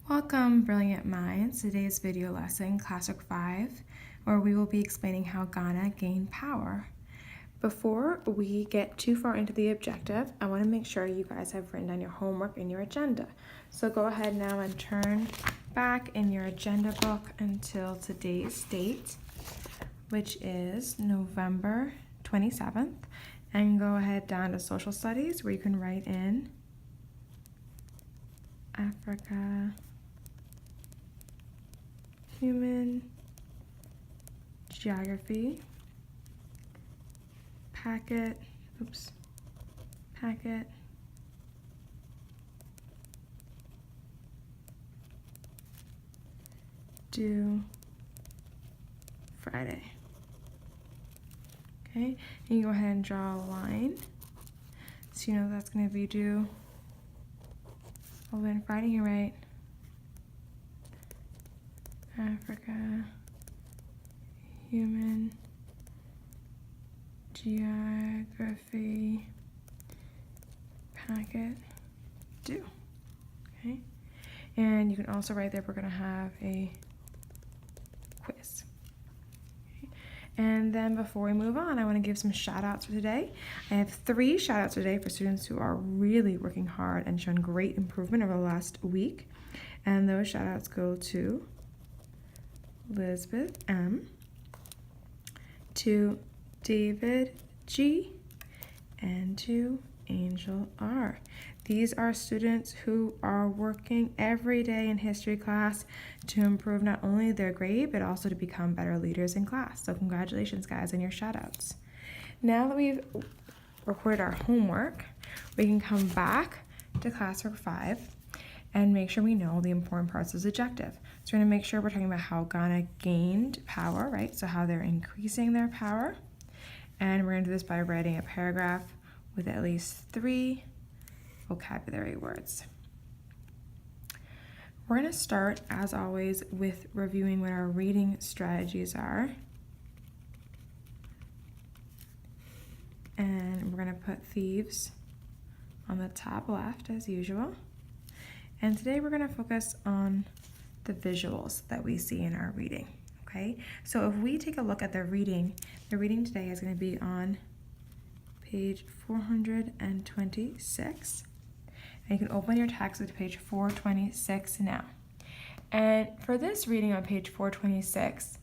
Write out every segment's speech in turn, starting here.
Welcome, Brilliant Minds. Today's video lesson, Classwork 5, where we will be explaining how Ghana gained power. Before we get too far into the objective, I want to make sure you guys have written down your homework in your agenda. So go ahead now and turn back in your agenda book until today's date, which is November 27th, and go ahead down to Social Studies, where you can write in Africa, Human Geography, packet, due Friday. Okay, and you go ahead and draw a line, so you know that's going to be due all the way on Friday. You write Africa, Human Geography, packet, due. Okay, and you can also write there we're going to have a quiz. Okay. And then before we move on, I want to give some shout outs for today. I have 3 shout outs today for students who are really working hard and shown great improvement over the last week. And those shout outs go to Elizabeth M, to David G, and to Angel R. These are students who are working every day in history class to improve not only their grade, but also to become better leaders in class. So congratulations, guys, on your shout outs. Now that we've recorded our homework, we can come back to Classwork 5 and make sure we know the important parts of this objective. So we're going to make sure we're talking about how Ghana gained power, right? So how they're increasing their power. And we're going to do this by writing a paragraph with at least 3 vocabulary words. We're going to start, as always, with reviewing what our reading strategies are. And we're going to put thieves on the top left, as usual. And today we're going to focus on the visuals that we see in our reading, okay? So if we take a look at the reading today is going to be on page 426. And you can open your text to page 426 now. And for this reading on page 426,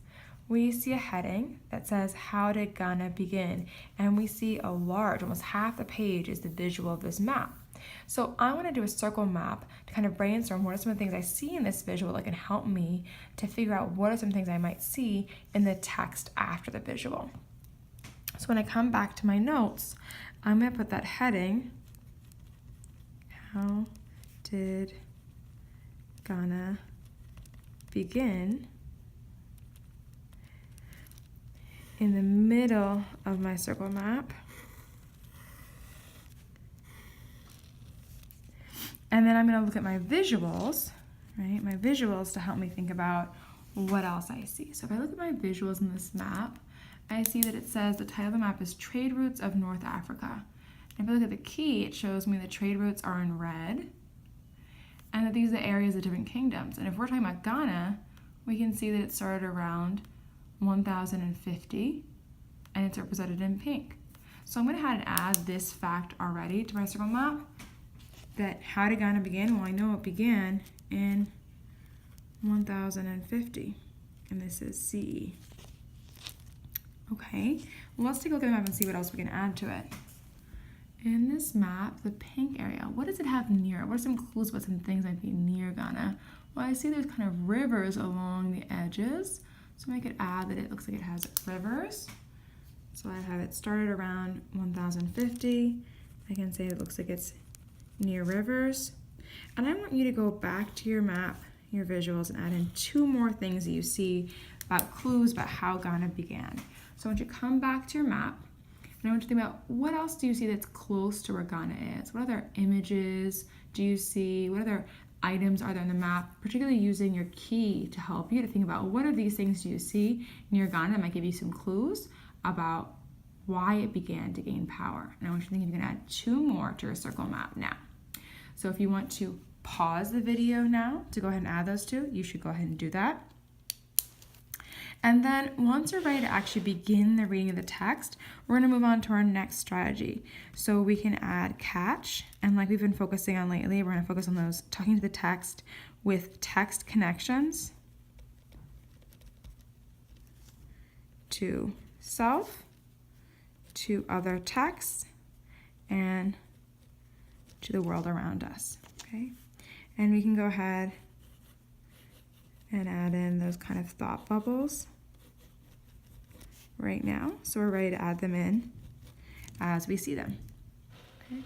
we see a heading that says, how did Ghana begin? And we see a large, almost half the page is the visual of this map. So I want to do a circle map to kind of brainstorm what are some of the things I see in this visual that can help me to figure out what are some things I might see in the text after the visual. So when I come back to my notes, I'm going to put that heading, how did Ghana begin, in the middle of my circle map. And then I'm going to look at my visuals, right? My visuals to help me think about what else I see. So if I look at my visuals in this map, I see that it says the title of the map is Trade Routes of North Africa. And if I look at the key, it shows me the trade routes are in red, and that these are the areas of different kingdoms. And if we're talking about Ghana, we can see that it started around 1050, and it's represented in pink. So I'm going to have to add this fact already to my circle map. That how did Ghana begin? Well, I know it began in 1050, and this is CE. Okay, well, let's take a look at the map and see what else we can add to it. In this map, the pink area, what does it have near it? What are some clues about some things might be near Ghana? Well, I see there's kind of rivers along the edges, so I could add that it looks like it has rivers. So I have it started around 1050. I can say it looks like it's near rivers. And I want you to go back to your map, your visuals, and add in 2 more things that you see about clues about how Ghana began. So I want you to come back to your map, and I want you to think about what else do you see that's close to where Ghana is? What other images do you see? What other items are there on the map? Particularly using your key to help you to think about what are these things do you see near Ghana that might give you some clues about why it began to gain power. And I want you to think if you can add 2 more to your circle map now. So if you want to pause the video now to go ahead and add those two. You should go ahead and do that. And then once we're ready to actually begin the reading of the text, we're going to move on to our next strategy. So we can add catch, and like we've been focusing on lately, we're going to focus on those talking to the text with text connections to self, to other texts, and to the world around us, okay? And we can go ahead and add in those kind of thought bubbles right now. So we're ready to add them in as we see them. Okay.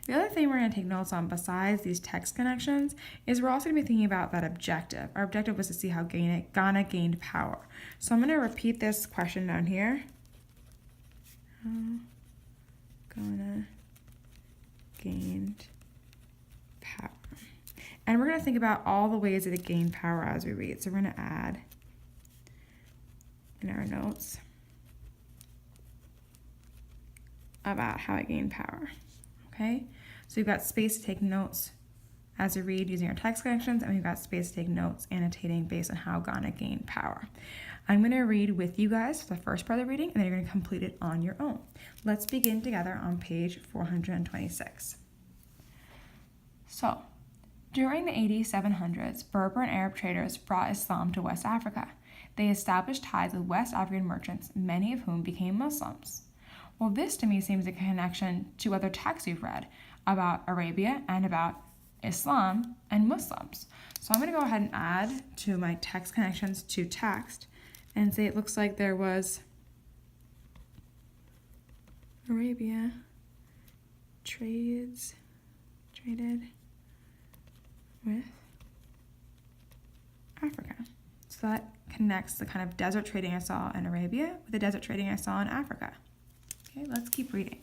The other thing we're going to take notes on besides these text connections is we're also going to be thinking about that objective. Our objective was to see how Ghana gained power. So I'm going to repeat this question down here. How Ghana gained power. And we're going to think about all the ways that it gained power as we read. So we're going to add in our notes about how it gained power. Okay? So we've got space to take notes as we read using our text connections, and we've got space to take notes annotating based on how Ghana gained power. I'm going to read with you guys for the first part of the reading, and then you're going to complete it on your own. Let's begin together on page 426. So, during the 8700s, Berber and Arab traders brought Islam to West Africa. They established ties with West African merchants, many of whom became Muslims. Well, this to me seems a connection to other texts we've read about Arabia and about Islam and Muslims. So I'm going to go ahead and add to my text connections to text and say it looks like there was Arabia traded with Africa. So that connects the kind of desert trading I saw in Arabia with the desert trading I saw in Africa. Okay, let's keep reading.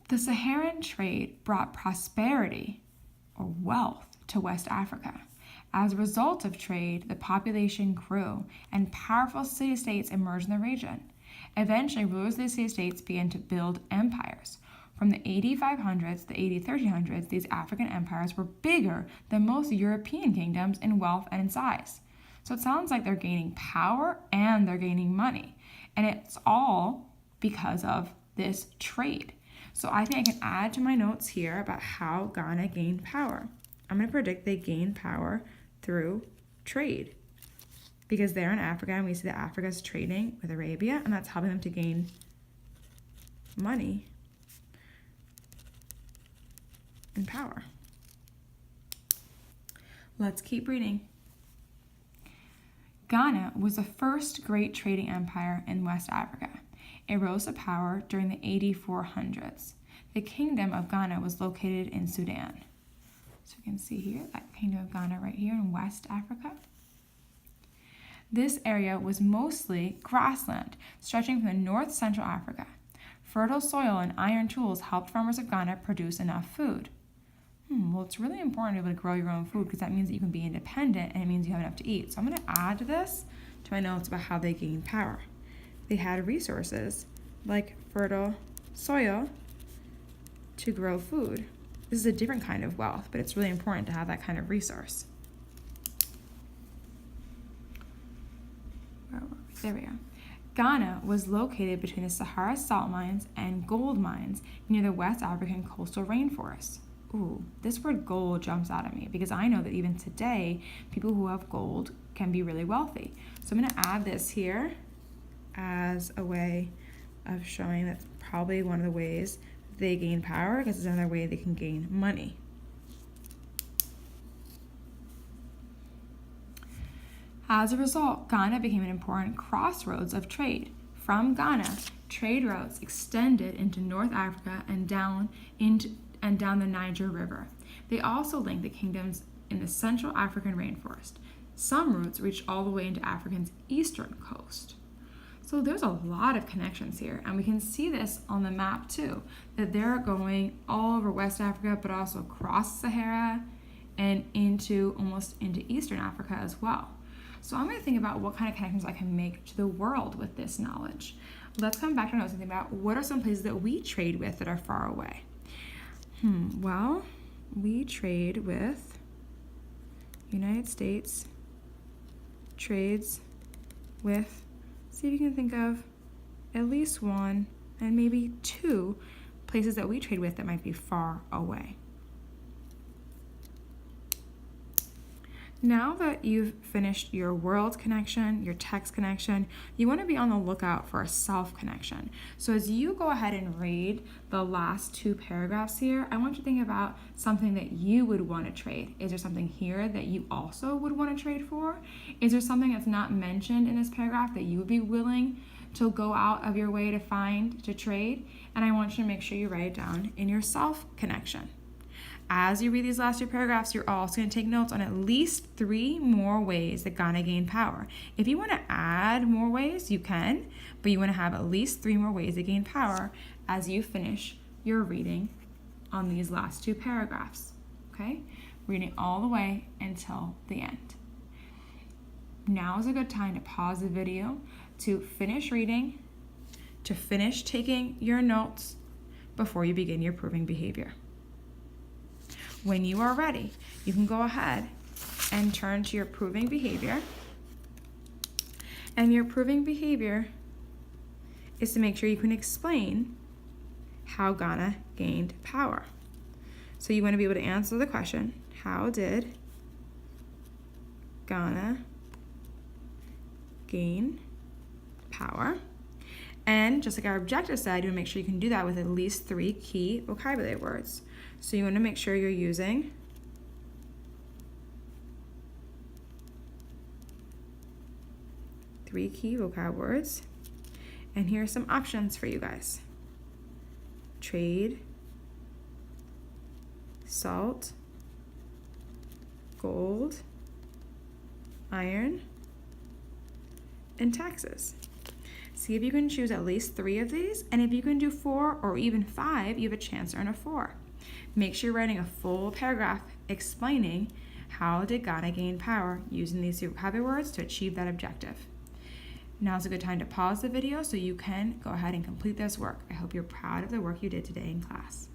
The Saharan trade brought prosperity or wealth to West Africa. As a result of trade, the population grew and powerful city-states emerged in the region. Eventually, rulers of these city-states began to build empires. From the 8500s to the 1300s, these African empires were bigger than most European kingdoms in wealth and in size. So it sounds like they're gaining power and they're gaining money. And it's all because of this trade. So I think I can add to my notes here about how Ghana gained power. I'm going to predict they gained power through trade. Because they're in Africa and we see that Africa is trading with Arabia, and that's helping them to gain money and power. Let's keep reading. Ghana was the first great trading empire in West Africa. It rose to power during the 8400s. The Kingdom of Ghana was located in Sudan. So you can see here, that Kingdom of Ghana right here in West Africa. This area was mostly grassland, stretching from the north central Africa. Fertile soil and iron tools helped farmers of Ghana produce enough food. Well, it's really important to be able to grow your own food because that means that you can be independent and it means you have enough to eat. So I'm going to add this to my notes about how they gained power. They had resources like fertile soil to grow food. This is a different kind of wealth, but it's really important to have that kind of resource. There we go. Ghana was located between the Sahara salt mines and gold mines near the West African coastal rainforests. Ooh, this word gold jumps out at me because I know that even today, people who have gold can be really wealthy. So I'm going to add this here as a way of showing that's probably one of the ways they gain power because it's another way they can gain money. As a result, Ghana became an important crossroads of trade. From Ghana, trade routes extended into North Africa and down the Niger River. They also linked the kingdoms in the Central African rainforest. Some routes reached all the way into Africa's eastern coast. So there's a lot of connections here, and we can see this on the map too, that they're going all over West Africa, but also across Sahara and almost into Eastern Africa as well. So I'm going to think about what kind of connections I can make to the world with this knowledge. Let's come back to our notes and think about what are some places that we trade with that are far away. Well, we trade with, United States trades with, see if you can think of at least one and maybe two places that we trade with that might be far away. Now that you've finished your world connection, your text connection, you want to be on the lookout for a self connection. So as you go ahead and read the last two paragraphs here, I want you to think about something that you would want to trade. Is there something here that you also would want to trade for? Is there something that's not mentioned in this paragraph that you would be willing to go out of your way to find, to trade? And I want you to make sure you write it down in your self connection. As you read these last two paragraphs, you're also going to take notes on at least 3 more ways that Ghana gained power. If you want to add more ways, you can, but you want to have at least 3 more ways to gain power as you finish your reading on these last 2 paragraphs. Okay? Reading all the way until the end. Now is a good time to pause the video, to finish reading, to finish taking your notes before you begin your proving behavior. When you are ready, you can go ahead and turn to your proving behavior. And your proving behavior is to make sure you can explain how Ghana gained power. So you want to be able to answer the question, how did Ghana gain power? And just like our objective said, you want to make sure you can do that with at least 3 key vocabulary words. So you want to make sure you're using three key vocab words. And here are some options for you guys. Trade, salt, gold, iron, and taxes. See if you can choose at least 3 of these, and if you can do 4 or even 5, you have a chance to earn a 4. Make sure you're writing a full paragraph explaining how did Ghana gain power using these vocabulary words to achieve that objective. Now's a good time to pause the video so you can go ahead and complete this work. I hope you're proud of the work you did today in class.